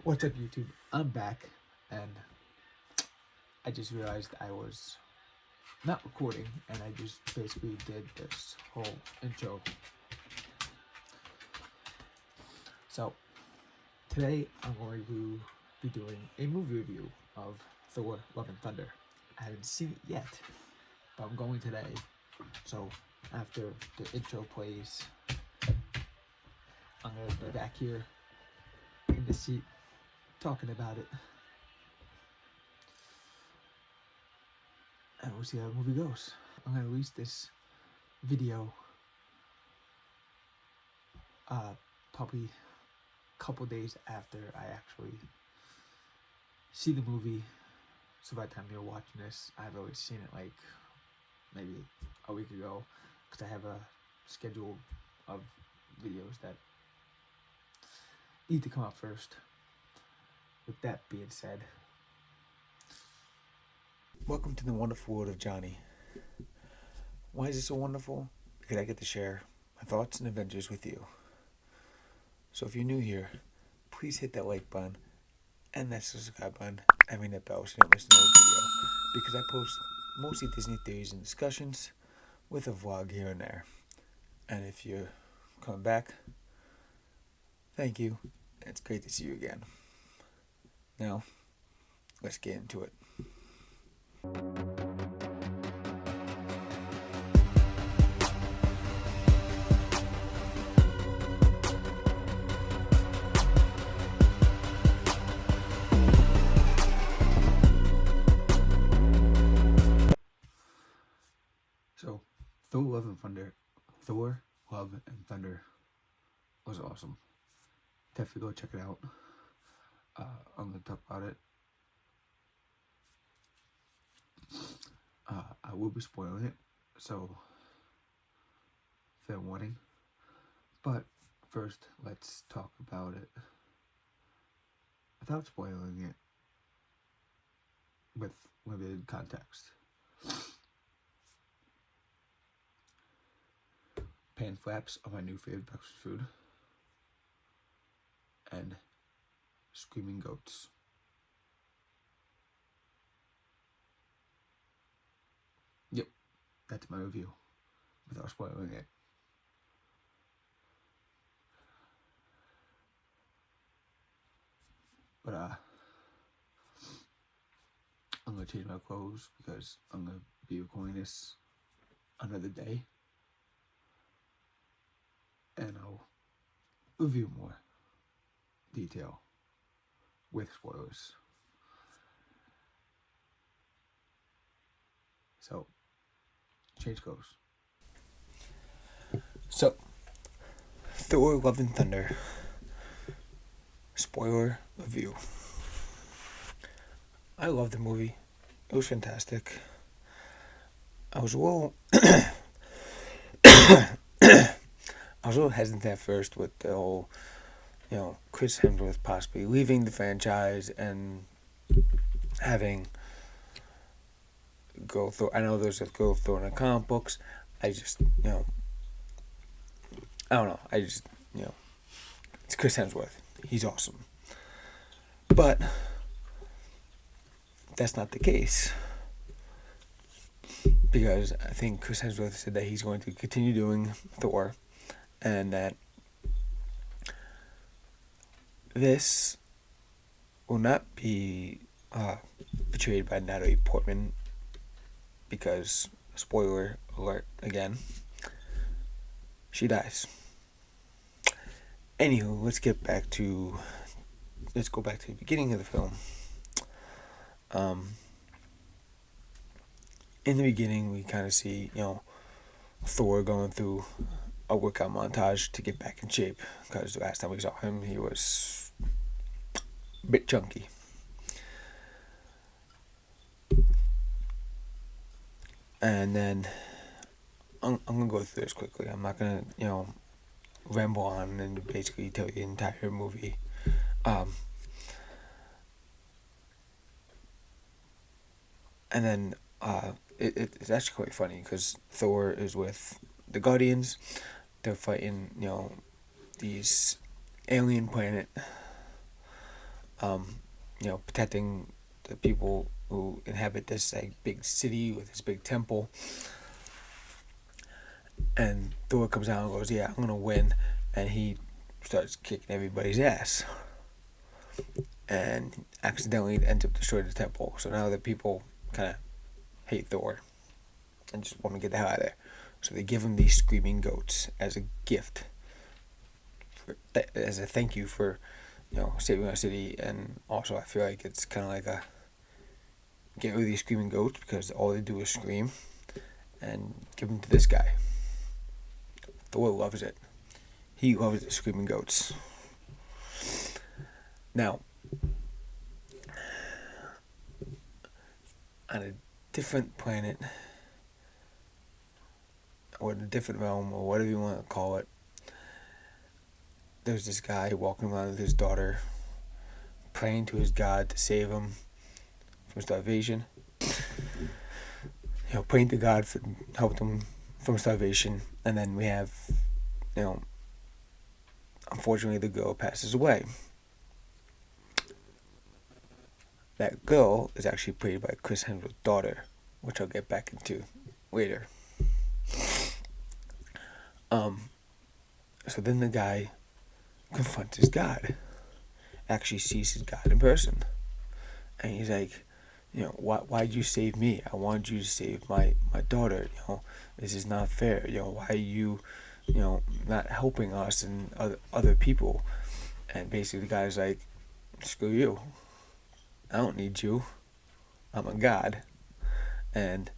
What's up, YouTube? I'm back, and I just realized I was not recording, and I just basically did this whole intro. So, today I'm going to be doing a movie review of Thor Love and Thunder. I haven't seen it yet, but I'm going today. So, after the intro plays, I'm going to be back here in the seat talking about it. And we'll see how the movie goes. I'm going to release this video probably a couple days after I actually see the movie. So by the time you're watching this, I've already seen it like maybe a week ago, because I have a schedule of videos that need to come out first. With that being said, welcome to the wonderful world of Johnny. Why is it so wonderful? Because I get to share my thoughts and adventures with you. So if you're new here, please hit that like button and that subscribe button and ring that bell so you don't miss another video. Because I post mostly Disney theories and discussions with a vlog here and there. And if you're coming back, thank you. It's great to see you again. Now, let's get into it. So, Thor, Love and Thunder was awesome. Definitely go check it out. I'm going to talk about it. I will be spoiling it, so fair warning. But first, let's talk about it without spoiling it, with limited context. Pan flaps are my new favorite breakfast food. And screaming goats. Yep, that's my review, without spoiling it. But I'm gonna change my clothes because I'm gonna be recording this another day, and I'll review more detail with spoilers. So, change clothes. So, Thor Love and Thunder spoiler review. I love the movie. It was fantastic. I was a little hesitant at first with the whole, Chris Hemsworth possibly leaving the franchise and having Girl Thor. I know there's a Girl Thor in the comic books. I just, I don't know. It's Chris Hemsworth. He's awesome. But that's not the case. Because I think Chris Hemsworth said that he's going to continue doing Thor, and that this will not be portrayed by Natalie Portman, because, spoiler alert again, she dies. Anywho, let's go back to the beginning of the film. In the beginning, we kind of see, Thor going through a workout montage to get back in shape, because the last time we saw him, he was a bit chunky. And then I'm gonna go through this quickly. I'm not gonna, ramble on and basically tell you the entire movie. And then it's actually quite funny, because Thor is with the Guardians. They're fighting, these alien planet. protecting the people who inhabit this like big city with this big temple. And Thor comes out and goes, "Yeah, I'm gonna win," and he starts kicking everybody's ass, and accidentally ends up destroying the temple. So now the people kind of hate Thor and just want to get the hell out of there. So they give him these screaming goats as a gift, as a thank you for, saving our city. And also, I feel like it's kind of like a get rid of these screaming goats because all they do is scream, and give them to this guy. Thor loves it. He loves the screaming goats. Now, on a different planet, or in a different realm, or whatever you want to call it, there's this guy walking around with his daughter, praying to his God to save him from starvation. Praying to God for help them from starvation. And then we have, unfortunately, the girl passes away. That girl is actually played by Chris Hemsworth's daughter, which I'll get back into later. So then the guy confronts his God, actually sees his God in person, and he's like, why'd you save me? I wanted you to save my daughter. This is not fair. Why are you, not helping us and other people? And basically the guy's like, screw you. I don't need you. I'm a God, and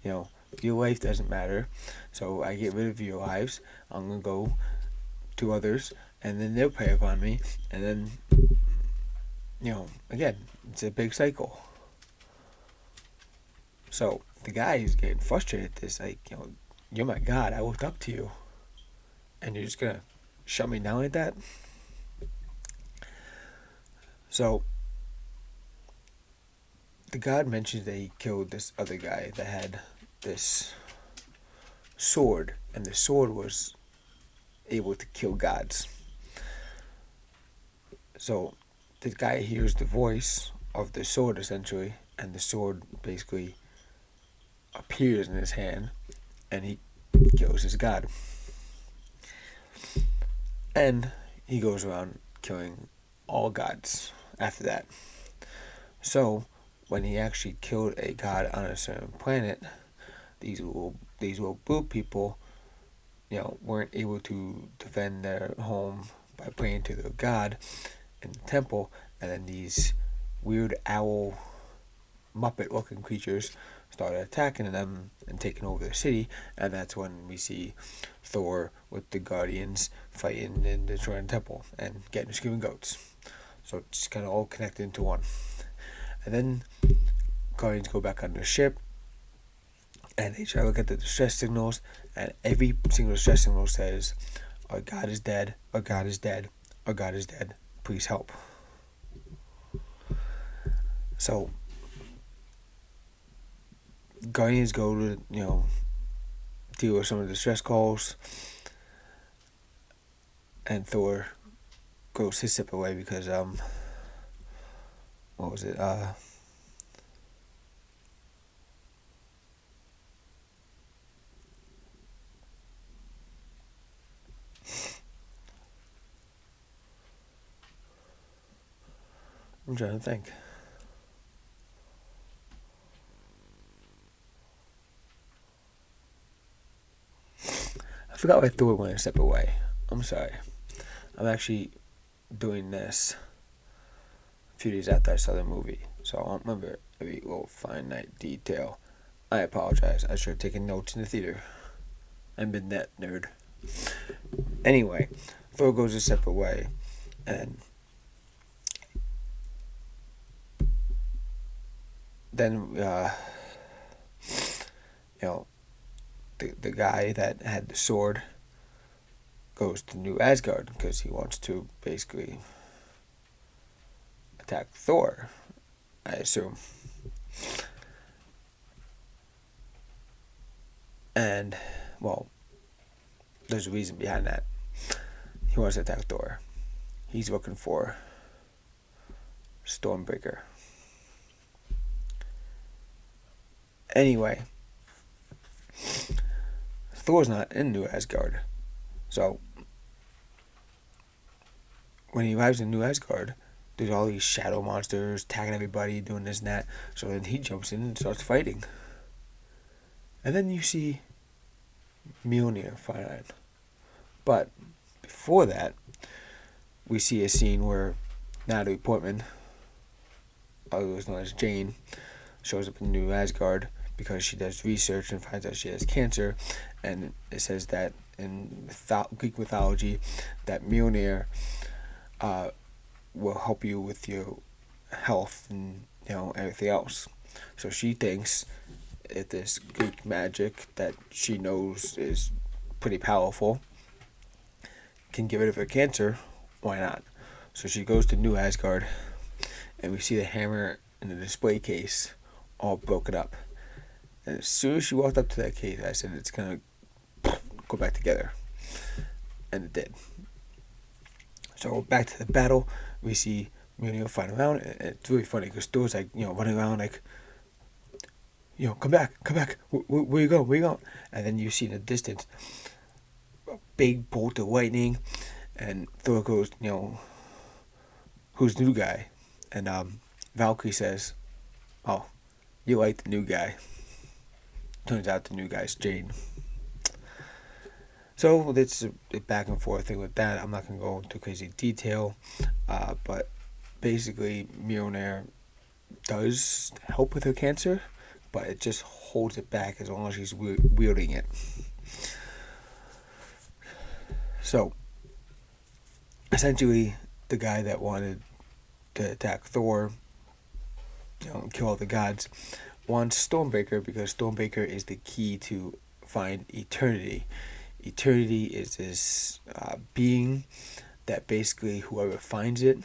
your life doesn't matter. So I get rid of your lives. I'm gonna go to others, and then they'll prey upon me, and then again, it's a big cycle. So the guy is getting frustrated at this, like, you're my God, I looked up to you, and you're just gonna shut me down like that? So the God mentions that he killed this other guy that had this sword, and the sword was able to kill gods. So the guy hears the voice of the sword essentially, and the sword basically appears in his hand, and he kills his god. And he goes around killing all gods after that. So when he actually killed a god on a certain planet, these little blue people, weren't able to defend their home by praying to their god in the temple, and then these weird owl Muppet looking creatures started attacking them and taking over the city, and that's when we see Thor with the Guardians fighting in the Trojan temple and getting screaming goats. So it's kind of all connected into one. And then Guardians go back on their ship, and they try to look at the distress signals, and every single distress signal says, "Our God is dead, our God is dead, our God is dead, please help." So Guardians go to, deal with some of the distress calls, and Thor goes his separate way because, what was it, I'm trying to think. I forgot why Thor went a separate way. I'm sorry. I'm actually doing this a few days after I saw the movie, so I don't remember every little finite detail. I apologize. I should have taken notes in the theater. I've been that nerd. Anyway, Thor goes a separate way, and then the guy that had the sword goes to New Asgard because he wants to basically attack Thor, I assume. And, well, there's a reason behind that. He wants to attack Thor. He's looking for Stormbreaker. Anyway, Thor's not in New Asgard. So, when he arrives in New Asgard, there's all these shadow monsters attacking everybody, doing this and that. So then he jumps in and starts fighting. And then you see Mjolnir fighting. But before that, we see a scene where Natalie Portman, otherwise known as Jane, shows up in New Asgard because she does research and finds out she has cancer. And it says that in Greek mythology that Mjolnir will help you with your health and everything else. So she thinks if this Greek magic that she knows is pretty powerful can get rid of her cancer, why not? So she goes to New Asgard, and we see the hammer in the display case all broken up. And as soon as she walked up to that case, I said it's gonna go back together, and it did. So back to the battle, we see Mjolnir flying around, and it's really funny because Thor's like, running around like, come back, where you going? And then you see in the distance a big bolt of lightning, and Thor goes, who's the new guy? And Valkyrie says, oh, you like the new guy. Turns out the new guy's Jane. So it's a back and forth thing with that. I'm not going to go into crazy detail, but basically Mjolnir does help with her cancer, but it just holds it back as long as she's wielding it. So essentially, the guy that wanted to attack Thor, and kill all the gods, wants Stormbreaker because Stormbreaker is the key to find eternity. Eternity is this being that basically whoever finds it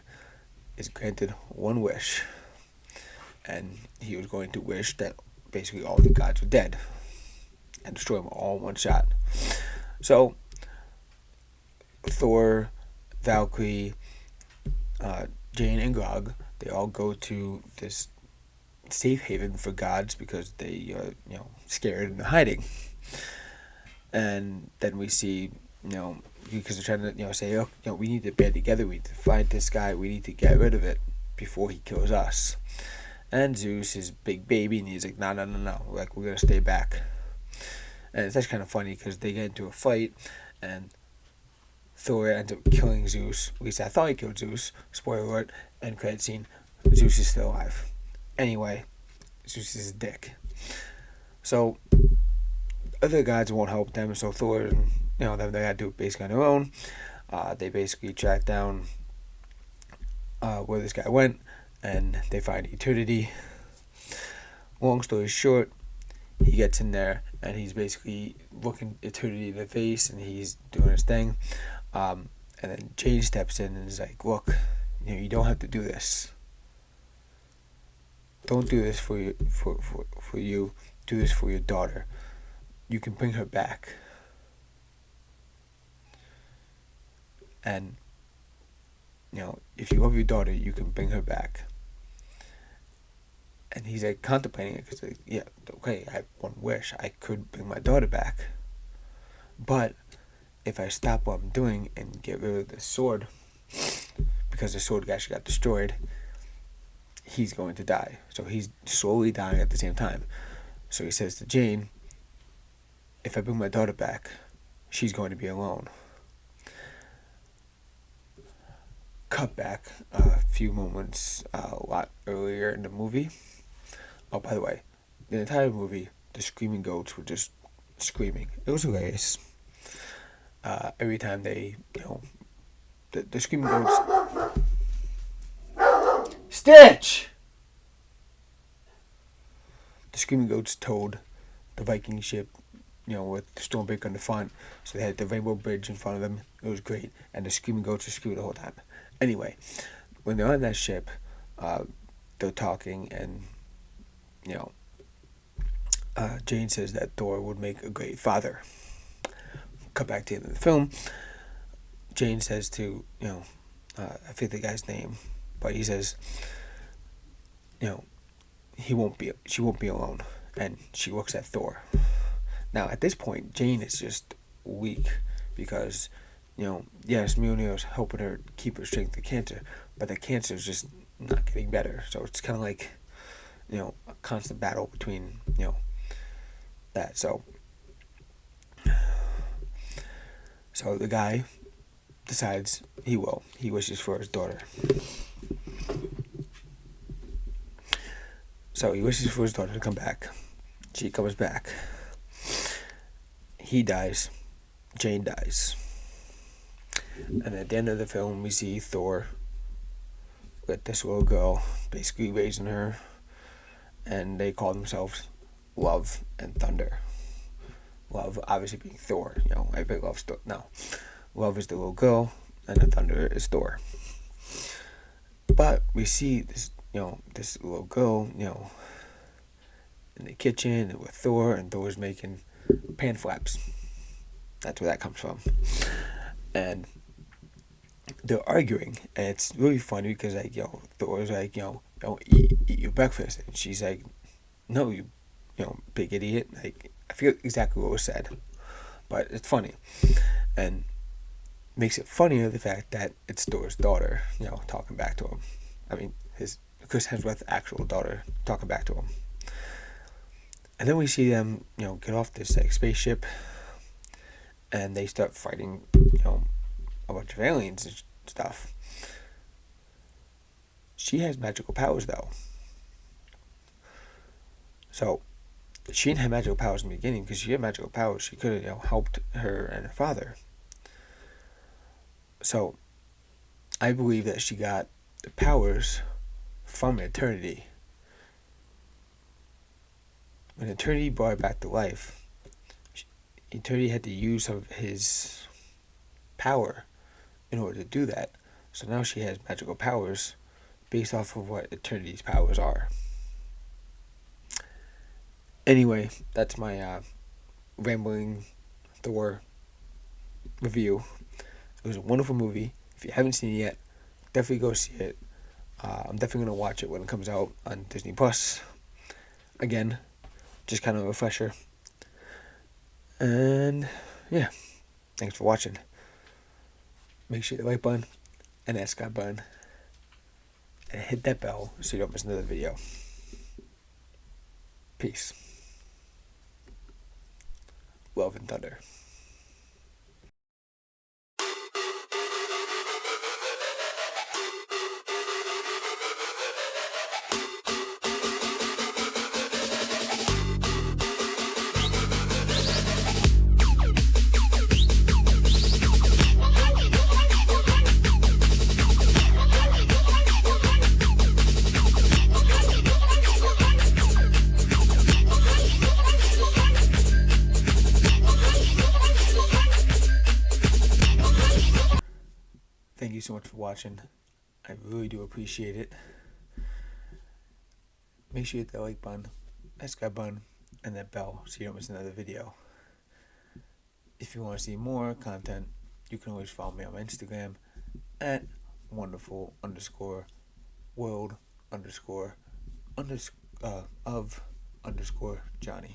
is granted one wish. And he was going to wish that basically all the gods were dead and destroy them all in one shot. So Thor, Valkyrie, Jane, and Grog, they all go to this safe haven for gods because they are, scared and hiding. And then we see, because they're trying to, say, we need to band together, we need to find this guy, we need to get rid of it before he kills us. And Zeus is big baby, and he's like, no, like, we're going to stay back. And it's actually kind of funny because they get into a fight, and Thor ends up killing Zeus. At least I thought he killed Zeus. Spoiler alert. End credit scene. Zeus is still alive. Anyway, Zeus is a dick. So other gods won't help them. So Thor and them, they gotta do it basically on their own. They basically track down where this guy went, and they find eternity. Long story short, he gets in there and he's basically looking eternity in the face, and he's doing his thing. And then Jane steps in and is like, look, you don't have to do this. Don't do this for you. Do this for your daughter. You can bring her back. And, if you love your daughter, you can bring her back. And he's like contemplating it because, okay, I have one wish. I could bring my daughter back. But if I stop what I'm doing and get rid of the sword, because the sword actually got destroyed, he's going to die. So he's slowly dying at the same time. So he says to Jane, if I bring my daughter back, she's going to be alone. Cut back a few moments a lot earlier in the movie. Oh, by the way, the entire movie, the screaming goats were just screaming. It was hilarious. Every time they, the screaming goats... Stitch! The screaming goats towed the Viking ship, with the Stormbreaker on the front. So they had the Rainbow Bridge in front of them. It was great. And the screaming goats were screaming the whole time. Anyway, when they're on that ship, they're talking, and, Jane says that Thor would make a great father. Cut back to the end of the film. Jane says to, I forget the guy's name, but he says, she won't be alone, and she looks at Thor. Now at this point, Jane is just weak because, yes, Mjolnir's helping her keep her strength of cancer, but the cancer is just not getting better. So it's kind of like, a constant battle between, that. So the guy decides he wishes for his daughter. So he wishes for his daughter to come back. She comes back. He dies. Jane dies. And at the end of the film, we see Thor with this little girl, basically raising her, and they call themselves Love and Thunder. Love obviously being Thor, everybody loves Thor. No, Love is the little girl, and the Thunder is Thor. But we see this, this little girl, in the kitchen with Thor, and Thor's making pan flaps. That's where that comes from. And they're arguing, and it's really funny because, like, Thor's like, don't eat your breakfast, and she's like, no, you big idiot. Like, I forget exactly what was said, but it's funny, and makes it funnier the fact that it's Thor's daughter, talking back to him. I mean, his Chris Hemsworth's actual daughter talking back to him. And then we see them, get off this spaceship, and they start fighting, a bunch of aliens and stuff. She has magical powers, though. So she didn't have magical powers in the beginning, because she had magical powers. She could have, helped her and her father. So I believe that she got the powers from Eternity. When Eternity brought her back to life, Eternity had to use some of his power in order to do that. So now she has magical powers based off of what Eternity's powers are. Anyway, that's my rambling Thor review. It was a wonderful movie. If you haven't seen it yet, definitely go see it. I'm definitely going to watch it when it comes out on Disney Plus. Again, just kind of a refresher. And yeah, thanks for watching. Make sure you hit the like button and that subscribe button, and hit that bell so you don't miss another video. Peace. Love and Thunder. Thank you so much for watching. I really do appreciate it. Make sure you hit that like button, that subscribe button, and that bell so you don't miss another video. If you want to see more content, you can always follow me on my Instagram at wonderful_world_of_Johnny.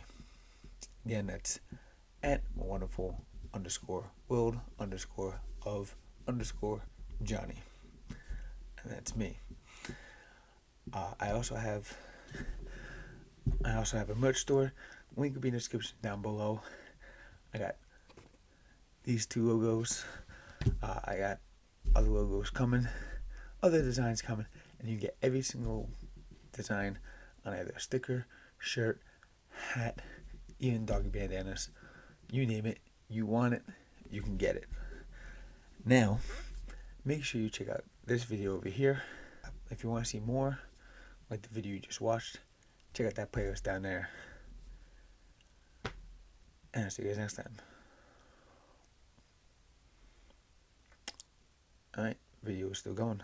Again, that's at wonderful_world_of_Johnny. And that's me. I also have a merch store. Link will be in the description down below. I got these two logos. I got other logos coming, other designs coming, and you get every single design on either a sticker, shirt, hat, even doggy bandanas. You name it, you want it, you can get it. Now, make sure you check out this video over here. If you want to see more, like the video you just watched, check out that playlist down there. And I'll see you guys next time. Alright, video is still going.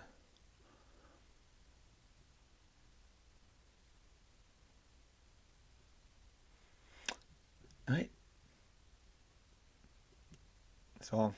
Alright. So long.